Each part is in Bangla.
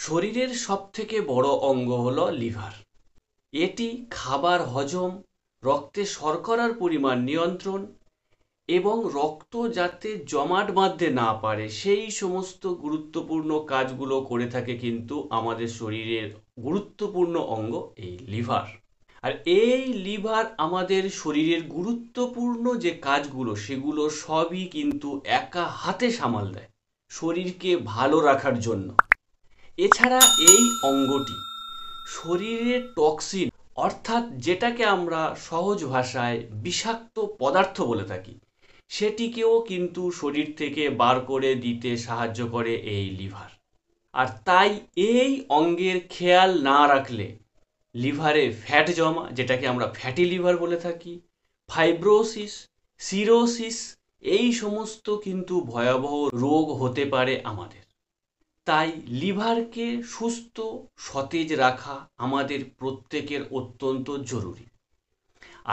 শরীরের সবথেকে বড় অঙ্গ হলো লিভার। এটি খাবার হজম, রক্তে শর্করার পরিমাণ নিয়ন্ত্রণ এবং রক্ত যাতে জমাট বাঁধতে না পারে সেই সমস্ত গুরুত্বপূর্ণ কাজগুলো করে থাকে কিন্তু আমাদের শরীরের গুরুত্বপূর্ণ অঙ্গ এই লিভার। আর এই লিভার আমাদের শরীরের গুরুত্বপূর্ণ যে কাজগুলো সেগুলো সবই কিন্তু একা হাতে সামাল দেয় শরীরকে ভালো রাখার জন্য। এছাড়া এই অঙ্গটি শরীরের টক্সিন অর্থাৎ যেটাকে আমরা সহজ ভাষায় বিষাক্ত পদার্থ বলে থাকি সেটিকেও কিন্তু শরীর থেকে বার করে দিতে সাহায্য করে এই লিভার। আর তাই এই অঙ্গের খেয়াল না রাখলে লিভারে ফ্যাট জমা, যেটাকে আমরা ফ্যাটি লিভার বলে থাকি, ফাইব্রোসিস, সিরোসিস, এই সমস্ত কিন্তু ভয়াবহ রোগ হতে পারে আমাদের। তাই লিভারকে সুস্থ সতেজ রাখা আমাদের প্রত্যেকের অত্যন্ত জরুরি।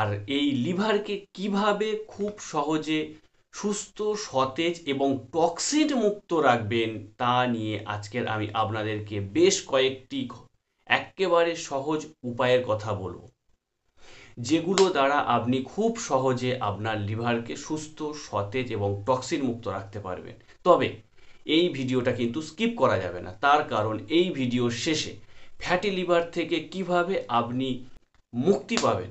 আর এই লিভারকে কিভাবে খুব সহজে সুস্থ সতেজ এবং টক্সিন মুক্ত রাখবেন তা নিয়ে আজকের আমি আপনাদেরকে বেশ কয়েকটি একেবারে সহজ উপায়ের কথা বলবো, যেগুলো দ্বারা আপনি খুব সহজে আপনার লিভারকে সুস্থ সতেজ এবং টক্সিন মুক্ত রাখতে পারবেন। তবে এই ভিডিওটা কিন্তু স্কিপ করা যাবে না, তার কারণ এই ভিডিওর শেষে ফ্যাটি লিভার থেকে কিভাবে আপনি মুক্তি পাবেন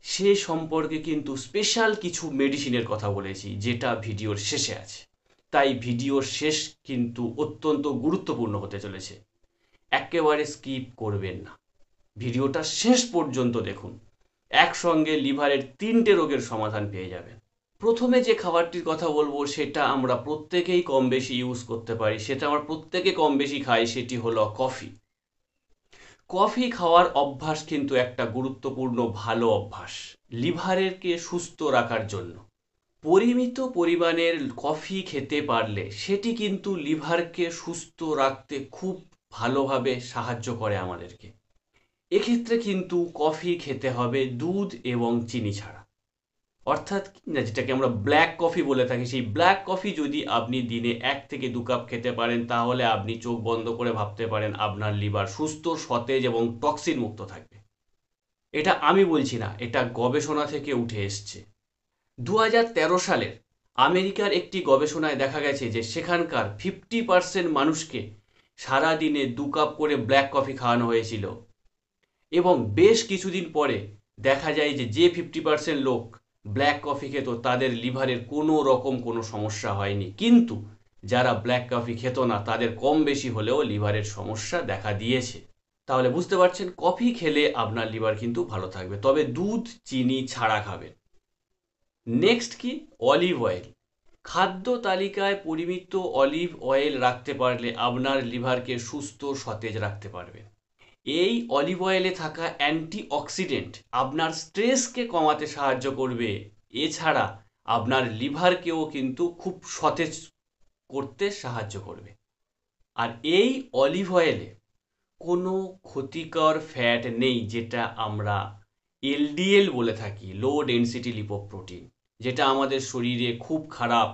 সে সম্পর্কে কিন্তু স্পেশাল কিছু মেডিসিনের কথা বলেছি, যেটা ভিডিওর শেষে আছে। তাই ভিডিওর শেষ কিন্তু অত্যন্ত গুরুত্বপূর্ণ হতে চলেছে, একেবারে স্কিপ করবেন না, ভিডিওটা শেষ পর্যন্ত দেখুন। একসঙ্গে লিভারের 3টে রোগের সমাধান পেয়ে যাবেন। প্রথমে যে খাবারটির কথা বলবো সেটা আমরা প্রত্যেকেই কম বেশি ইউজ করতে পারি, সেটা আমরা প্রত্যেকে কম বেশি খাই, সেটি হলো কফি। কফি খাওয়ার অভ্যাস কিন্তু একটা গুরুত্বপূর্ণ ভালো অভ্যাস লিভারকে সুস্থ রাখার জন্য। পরিমিত পরিমাণের কফি খেতে পারলে সেটি কিন্তু লিভারকে সুস্থ রাখতে খুব ভালোভাবে সাহায্য করে আমাদেরকে। এক্ষেত্রে কিন্তু কফি খেতে হবে দুধ এবং চিনি ছাড়া, অর্থাৎ যেটাকে আমরা ব্ল্যাক কফি বলে থাকি। সেই ব্ল্যাক কফি যদি আপনি দিনে 1 থেকে 2 কাপ খেতে পারেন তাহলে আপনি চোখ বন্ধ করে ভাবতে পারেন আপনার লিভার সুস্থ সতেজ এবং টক্সিন মুক্ত থাকবে। এটা আমি বলছি না, এটা গবেষণা থেকে উঠে এসছে। 2013 সালের আমেরিকার একটি গবেষণায় দেখা গেছে যে সেখানকার 50% মানুষকে সারাদিনে 2 কাপ করে ব্ল্যাক কফি খাওয়ানো হয়েছিল এবং বেশ কিছুদিন পরে দেখা যায় যে 50% লোক ব্ল্যাক কফি খেত তাদের লিভারের কোনো রকম কোনো সমস্যা হয়নি, কিন্তু যারা ব্ল্যাক কফি খেত না তাদের কম বেশি হলেও লিভারের সমস্যা দেখা দিয়েছে। তাহলে বুঝতে পারছেন কফি খেলে আপনার লিভার কিন্তু ভালো থাকবে, তবে দুধ চিনি ছাড়া খাবেন। নেক্সট কি, অলিভ অয়েল। খাদ্য তালিকায় পরিমিত অলিভ অয়েল রাখতে পারলে আপনার লিভারকে সুস্থ সতেজ রাখতে পারবেন। এই অলিভ অয়েলে থাকা অ্যান্টিঅক্সিডেন্ট আপনার স্ট্রেসকে কমাতে সাহায্য করবে, এছাড়া আপনার লিভারকেও কিন্তু খুব সতেজ করতে সাহায্য করবে। আর এই অলিভ অয়েলে কোনো ক্ষতিকর ফ্যাট নেই, যেটা আমরা এলডিএল বলে থাকি, লো ডেনসিটি লিপোপ্রোটিন, যেটা আমাদের শরীরে খুব খারাপ।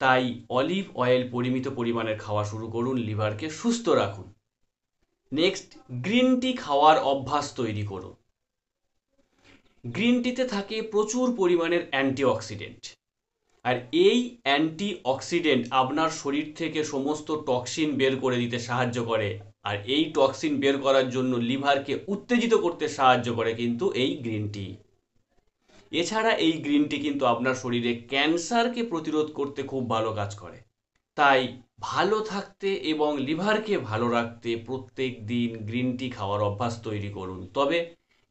তাই অলিভ অয়েল পরিমিত পরিমাণের খাওয়া শুরু করুন, লিভারকে সুস্থ রাখুন। নেক্সট, গ্রিন টি খাওয়ার অভ্যাস তৈরি করুন। গ্রিন টিতে থাকে প্রচুর পরিমাণের অ্যান্টিঅক্সিডেন্ট, আর এই অ্যান্টিঅক্সিডেন্ট আপনার শরীর থেকে সমস্ত টক্সিন বের করে দিতে সাহায্য করে, আর এই টক্সিন বের করার জন্য লিভারকে উত্তেজিত করতে সাহায্য করে কিন্তু এই গ্রিন টি। এছাড়া এই গ্রিন টি কিন্তু আপনার শরীরে ক্যান্সারকে প্রতিরোধ করতে খুব ভালো কাজ করে। তাই ভালো থাকতে এবং লিভারকে ভালো রাখতে প্রত্যেক দিন গ্রিন টি খাওয়ার অভ্যাস তৈরি করুন, তবে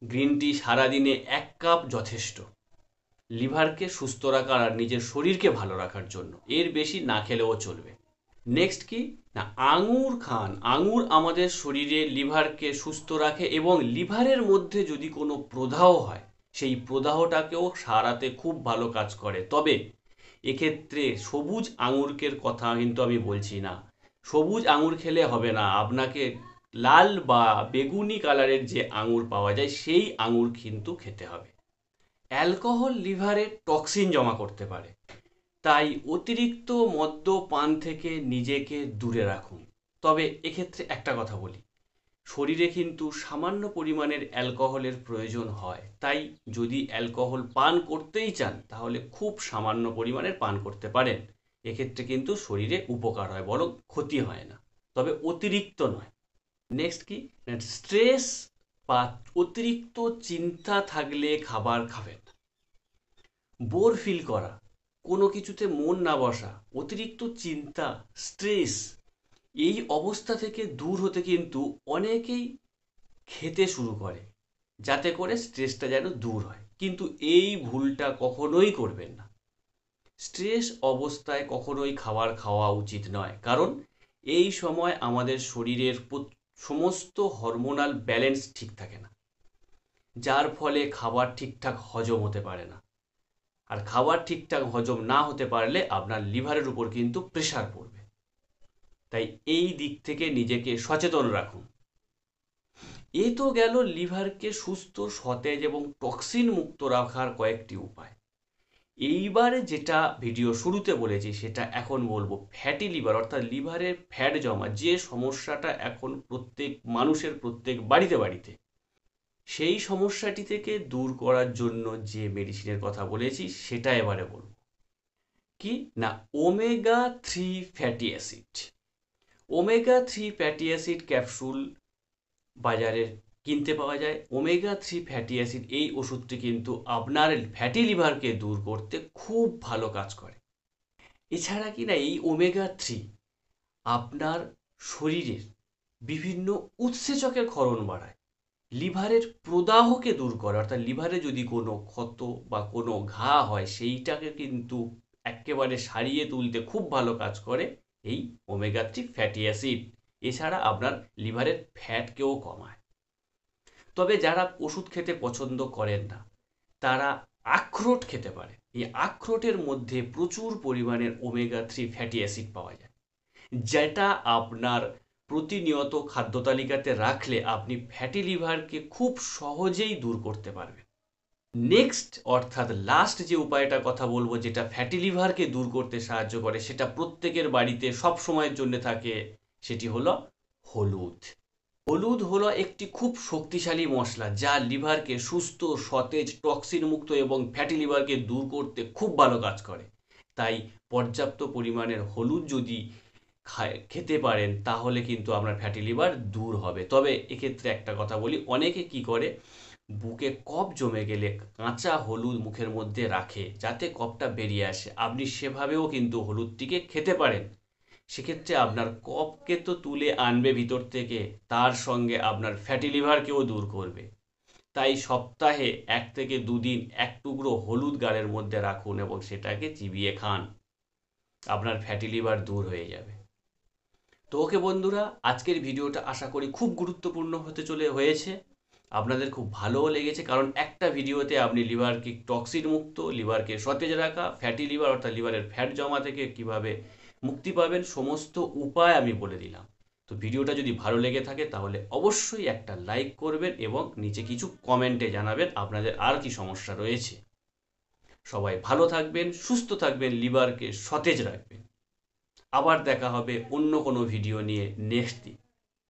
গ্রিন টি সারাদিনে 1 কাপ যথেষ্ট লিভারকে সুস্থ রাখার আর নিজের শরীরকে ভালো রাখার জন্য, এর বেশি না খেলেও চলবে। নেক্সট কি না, আঙুর খান। আঙুর আমাদের শরীরে লিভারকে সুস্থ রাখে এবং লিভারের মধ্যে যদি কোনো প্রদাহ হয় সেই প্রদাহটাকেও সারাতে খুব ভালো কাজ করে। তবে এক্ষেত্রে সবুজ আঙুরকের কথা কিন্তু আমি বলছি না, সবুজ আঙুর খেলে হবে না, আপনাকে লাল বা বেগুনি কালারের যে আঙুর পাওয়া যায় সেই আঙুর কিন্তু খেতে হবে। অ্যালকোহল লিভারে টক্সিন জমা করতে পারে, তাই অতিরিক্ত মদ্যপান থেকে নিজেকে দূরে রাখুন। তবে এক্ষেত্রে একটা কথা বলি, শরীরে কিন্তু সামান্য পরিমাণের অ্যালকোহলের প্রয়োজন হয়, তাই যদি অ্যালকোহল পান করতেই চান তাহলে খুব সামান্য পরিমাণের পান করতে পারেন। এক্ষেত্রে কিন্তু শরীরে উপকার হয়, বরং ক্ষতি হয় না, তবে অতিরিক্ত নয়। নেক্সট কি, স্ট্রেস বা অতিরিক্ত চিন্তা থাকলে খাবার খাবেন না। বোর ফিল করা, কোনো কিছুতে মন না বসা, অতিরিক্ত চিন্তা, স্ট্রেস, এই অবস্থা থেকে দূর হতে কিন্তু অনেকেই খেতে শুরু করে, যাতে করে স্ট্রেসটা যেন দূর হয়, কিন্তু এই ভুলটা কখনোই করবেন না। স্ট্রেস অবস্থায় কখনোই খাবার খাওয়া উচিত নয়, কারণ এই সময় আমাদের শরীরের সমস্ত হরমোনাল ব্যালেন্স ঠিক থাকে না, যার ফলে খাবার ঠিকঠাক হজম হতে পারে না। আর খাবার ঠিকঠাক হজম না হতে পারলে আপনার লিভারের উপর কিন্তু প্রেশার পড়বে। তাই এই দিক থেকে নিজেকে সচেতন রাখুন। এ তো গেল লিভারকে সুস্থ, সতেজ এবং টক্সিন মুক্ত রাখার কয়েকটি উপায়। এইবারে যেটা ভিডিও শুরুতে বলেছি সেটা এখন বলবো ফ্যাটি লিভার, অর্থাৎ লিভারের ফ্যাট জমা, যে সমস্যাটা এখন প্রত্যেক মানুষের প্রত্যেক বাড়িতে বাড়িতে। সেই সমস্যাটি থেকে দূর করার জন্য যে মেডিসিনের কথা বলেছি সেটা এবারে বলবো। কি না, omega 3 fatty acid. Omega 3 fatty acid capsule বাজারে কিনতে পাওয়া যায়। ওমেগা 3 ফ্যাটি অ্যাসিড এই ওষুধটি কিন্তু আপনার ফ্যাটি লিভারকে দূর করতে খুব ভালো কাজ করে। এছাড়া কি না, এই ওমেগা 3 আপনার শরীরের বিভিন্ন উৎসেচকের ক্ষরণ বাড়ায়, লিভারের প্রদাহকে দূর করে, অর্থাৎ লিভারে যদি কোনো ক্ষত বা কোনো ঘা হয় সেইটাকে কিন্তু একেবারে সারিয়ে তুলতে খুব ভালো কাজ করে এই ওমেগা 3 ফ্যাটি অ্যাসিড। এছাড়া আপনার লিভারের ফ্যাটকেও কমায়। তবে যারা ওষুধ খেতে পছন্দ করেন না তারা আখরোট খেতে পারে। এই আখরোটের মধ্যে প্রচুর পরিমাণের ওমেগা 3 ফ্যাটি অ্যাসিড পাওয়া যায়, যেটা আপনার প্রতিনিয়ত খাদ্য তালিকাতে রাখলে আপনি ফ্যাটি লিভারকে খুব সহজেই দূর করতে পারবেন। নেক্সট অর্থাৎ লাস্ট যে উপায়টার কথা বলবো, যেটা ফ্যাটি লিভারকে দূর করতে সাহায্য করে, সেটা প্রত্যেকের বাড়িতে সব সময়ের জন্য থাকে, সেটি হলো হলুদ। হলুদ হলো একটি খুব শক্তিশালী মশলা, যা লিভারকে সুস্থ, সতেজ, টক্সিন মুক্ত এবং ফ্যাটি লিভারকে দূর করতে খুব ভালো কাজ করে। তাই পর্যাপ্ত পরিমাণের হলুদ যদি খেতে পারেন তাহলে কিন্তু আপনার ফ্যাটি লিভার দূর হবে। তবে এক্ষেত্রে একটা কথা বলি, অনেকে কি করে, বুকে কফ জমে গেলে কাঁচা হলুদ মুখের মধ্যে রাখে যাতে কফটা বেরিয়ে আসে। আপনি সেভাবেও কিন্তু হলুদটিকে খেতে পারেন। সেক্ষেত্রে আপনার কফকে তো তুলে আনবে ভিতর থেকে, তার সঙ্গে আপনার ফ্যাটি লিভারকেও দূর করবে। তাই সপ্তাহে 1 থেকে 2 দিন এক টুকরো হলুদ গালের মধ্যে রাখুন এবং সেটাকে চিবিয়ে খান, আপনার ফ্যাটি লিভার দূর হয়ে যাবে। তো ওকে বন্ধুরা, আজকের ভিডিওটা আশা করি খুব গুরুত্বপূর্ণ হয়েছে, আপনাদের খুব ভালোও লেগেছে, কারণ একটা ভিডিওতে আপনি লিভারকে টক্সিন মুক্ত, লিভারকে সতেজ রাখা, ফ্যাটি লিভার অর্থাৎ লিভারের ফ্যাট জমা থেকে কিভাবে মুক্তি পাবেন সমস্ত উপায় আমি বলে দিলাম। তো ভিডিওটা যদি ভালো লেগে থাকে তাহলে অবশ্যই একটা লাইক করবেন এবং নিচে কিছু কমেন্টে জানাবেন আপনাদের আর কি সমস্যা রয়েছে। সবাই ভালো থাকবেন, সুস্থ থাকবেন, লিভারকে সতেজ রাখবেন। আবার দেখা হবে অন্য কোনো ভিডিও নিয়ে নেক্সট দিন।